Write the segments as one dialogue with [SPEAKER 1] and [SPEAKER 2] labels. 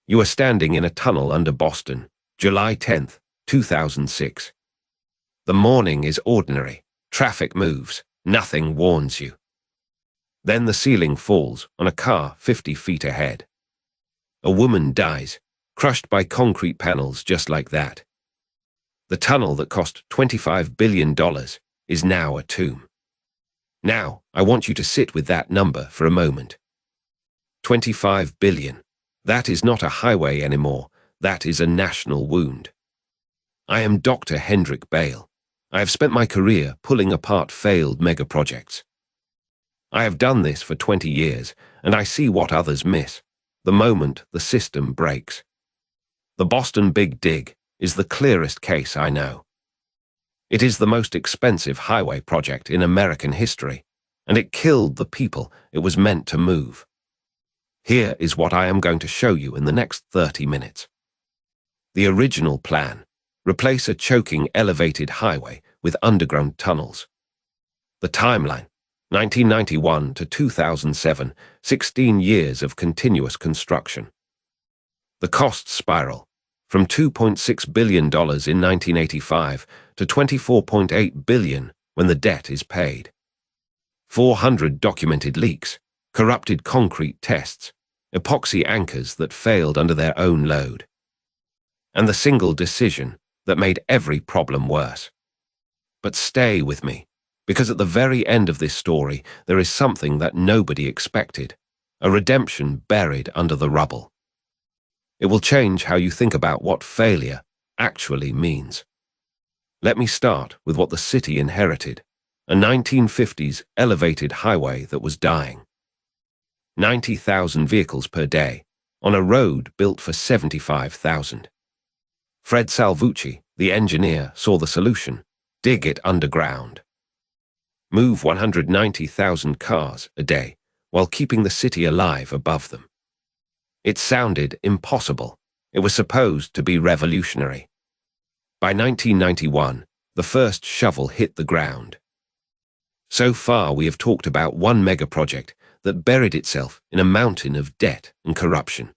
[SPEAKER 1] You are standing in a tunnel under Boston, July 10th, 2006. The morning is ordinary. Traffic moves. Nothing warns you. Then the ceiling falls on a car 50 feet ahead. A woman dies, crushed by concrete panels just like that. The tunnel that cost $25 billion is now a tomb. Now, I want you to sit with that number for a moment. 25 billion. That is not a highway anymore. That is a national wound. I am Dr. Hendrik Bale. I have spent my career pulling apart failed mega-projects. I have done this for 20 years, and I see what others miss, the moment the system breaks. The Boston Big Dig is the clearest case I know. It is the most expensive highway project in American history, and it killed the people it was meant to move. Here is what I am going to show you in the next 30 minutes. The original plan: replace a choking elevated highway with underground tunnels. The timeline: 1991 to 2007, 16 years of continuous construction. The cost spiral: from $2.6 billion in 1985 to $24.8 billion when the debt is paid. 400 documented leaks, corrupted concrete tests, epoxy anchors that failed under their own load. And the single decision that made every problem worse. But stay with me, because at the very end of this story there is something that nobody expected, a redemption buried under the rubble. It will change how you think about what failure actually means. Let me start with what the city inherited, a 1950s elevated highway that was dying. 90,000 vehicles per day, on a road built for 75,000. Fred Salvucci, the engineer, saw the solution: dig it underground. Move 190,000 cars a day while keeping the city alive above them. It sounded impossible. It was supposed to be revolutionary. By 1991, the first shovel hit the ground. So far we have talked about one mega-project that buried itself in a mountain of debt and corruption.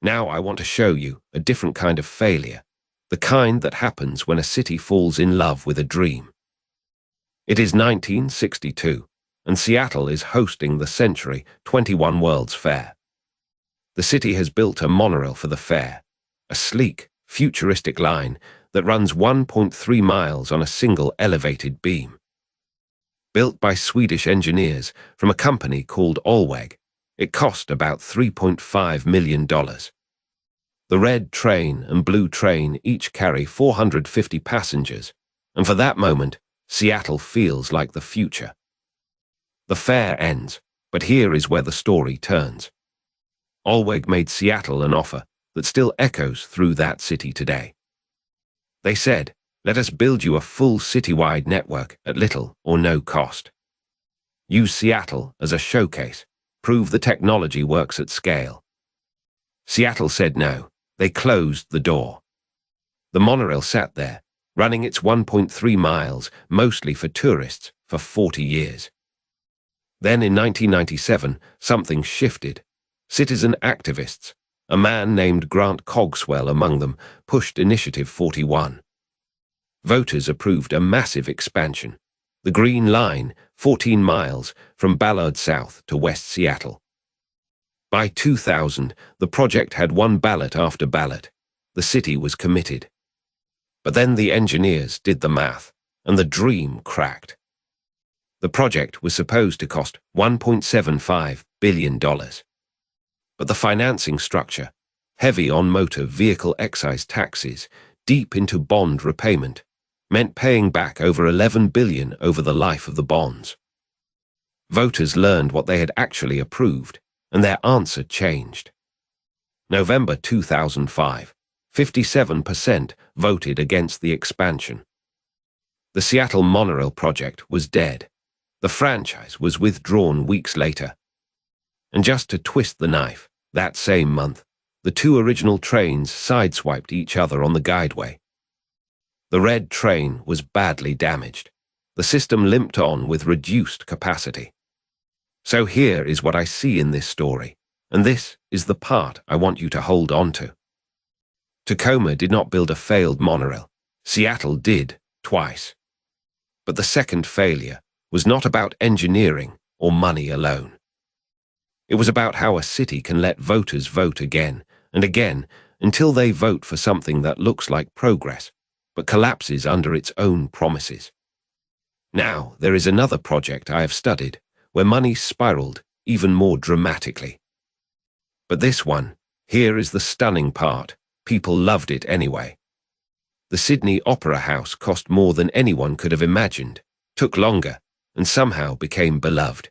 [SPEAKER 1] Now I want to show you a different kind of failure, the kind that happens when a city falls in love with a dream. It is 1962, and Seattle is hosting the Century 21 World's Fair. The city has built a monorail for the fair, a sleek, futuristic line that runs 1.3 miles on a single elevated beam. Built by Swedish engineers from a company called Allweg, it cost about $3.5 million. The red train and blue train each carry 450 passengers, and for that moment, Seattle feels like the future. The fair ends, but here is where the story turns. Allweg made Seattle an offer that still echoes through that city today. They said, "Let us build you a full citywide network at little or no cost. Use Seattle as a showcase. Prove the technology works at scale." Seattle said no. They closed the door. The monorail sat there, running its 1.3 miles, mostly for tourists, for 40 years. Then in 1997, something shifted. Citizen activists, a man named Grant Cogswell among them, pushed Initiative 41. Voters approved a massive expansion, the Green Line, 14 miles from Ballard South to West Seattle. By 2000, the project had won ballot after ballot. The city was committed. But then the engineers did the math, and the dream cracked. The project was supposed to cost $1.75 billion. But the financing structure, heavy on motor vehicle excise taxes, deep into bond repayment, meant paying back over $11 billion over the life of the bonds. Voters learned what they had actually approved, and their answer changed. November 2005, 57% voted against the expansion. The Seattle monorail project was dead. The franchise was withdrawn weeks later. And just to twist the knife, that same month, the two original trains sideswiped each other on the guideway. The red train was badly damaged. The system limped on with reduced capacity. So here is what I see in this story: And this is the part I want you to hold on to. Tacoma did not build a failed monorail. Seattle did, twice. But the second failure was not about engineering or money alone. It was about how a city can let voters vote again and again until they vote for something that looks like progress, but collapses under its own promises. Now, there is another project I have studied where money spiraled even more dramatically. But this one, here is the stunning part. People loved it anyway. The Sydney Opera House cost more than anyone could have imagined, took longer, and somehow became beloved.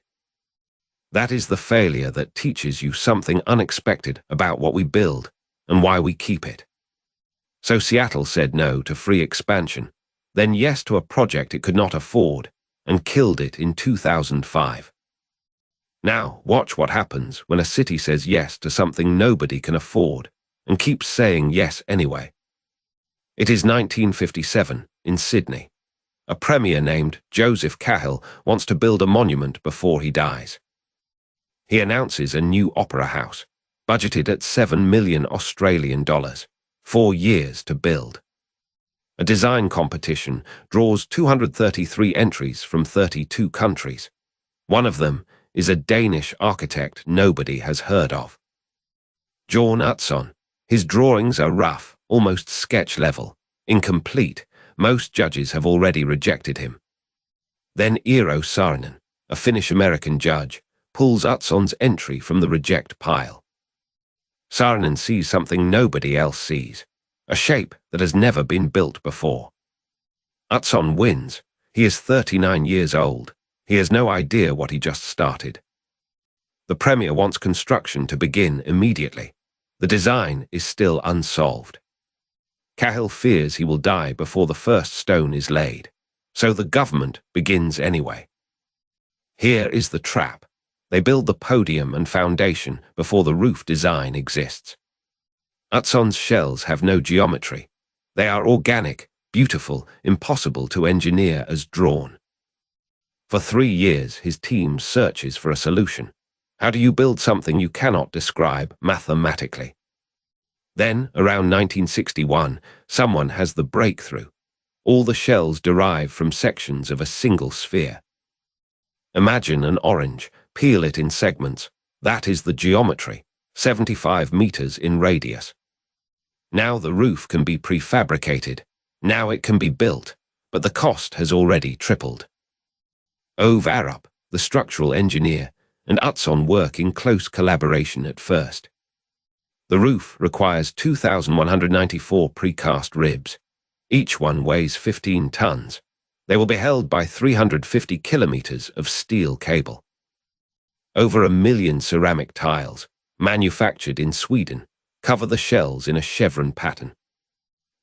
[SPEAKER 1] That is the failure that teaches you something unexpected about what we build and why we keep it. So Seattle said no to free expansion, then yes to a project it could not afford, and killed it in 2005. Now, watch what happens when a city says yes to something nobody can afford and keeps saying yes anyway. It is 1957 in Sydney. A premier named Joseph Cahill wants to build a monument before he dies. He announces a new opera house, budgeted at $7 million Australian dollars, 4 years to build. A design competition draws 233 entries from 32 countries. One of them is a Danish architect nobody has heard of. Bjørn Utzon. His drawings are rough, almost sketch level, incomplete. Most judges have already rejected him. Then Eero Saarinen, a Finnish-American judge, pulls Utzon's entry from the reject pile. Saarinen sees something nobody else sees, a shape that has never been built before. Utzon wins. He is 39 years old. He has no idea what he just started. The premier wants construction to begin immediately. The design is still unsolved. Cahill fears he will die before the first stone is laid, so the government begins anyway. Here is the trap. They build the podium and foundation before the roof design exists. Utzon's shells have no geometry. They are organic, beautiful, impossible to engineer as drawn. For 3 years, his team searches for a solution. How do you build something you cannot describe mathematically? Then, around 1961, someone has the breakthrough. All the shells derive from sections of a single sphere. Imagine an orange, peel it in segments. That is the geometry, 75 meters in radius. Now the roof can be prefabricated. Now it can be built, but the cost has already tripled. Ove Arup, the structural engineer, and Utzon work in close collaboration at first. The roof requires 2,194 precast ribs. Each one weighs 15 tons. They will be held by 350 kilometers of steel cable. Over 1 million ceramic tiles, manufactured in Sweden, cover the shells in a chevron pattern.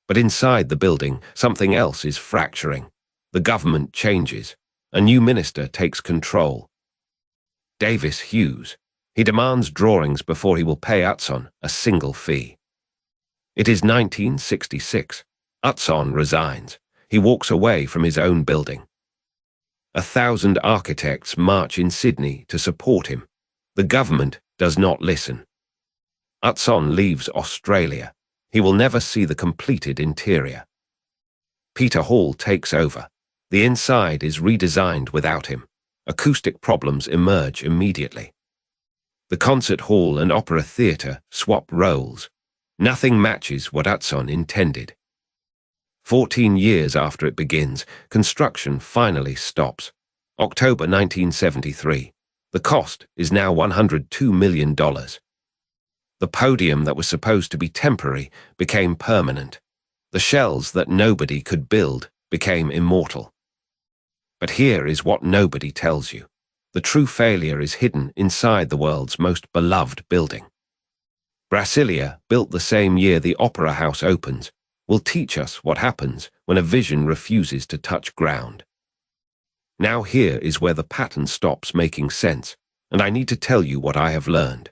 [SPEAKER 1] But inside the building, something else is fracturing. The government changes. A new minister takes control. Davis Hughes. He demands drawings before he will pay Utzon a single fee. It is 1966. Utzon resigns. He walks away from his own building. 1,000 architects march in Sydney to support him. The government does not listen. Utzon leaves Australia. He will never see the completed interior. Peter Hall takes over. The inside is redesigned without him. Acoustic problems emerge immediately. The concert hall and opera theatre swap roles. Nothing matches what Utzon intended. 14 years after it begins, construction finally stops. October 1973. The cost is now $102 million. The podium that was supposed to be temporary became permanent. The shells that nobody could build became immortal. But here is what nobody tells you. The true failure is hidden inside the world's most beloved building. Brasilia, built the same year the Opera House opens, will teach us what happens when a vision refuses to touch ground. Now here is where the pattern stops making sense, and I need to tell you what I have learned.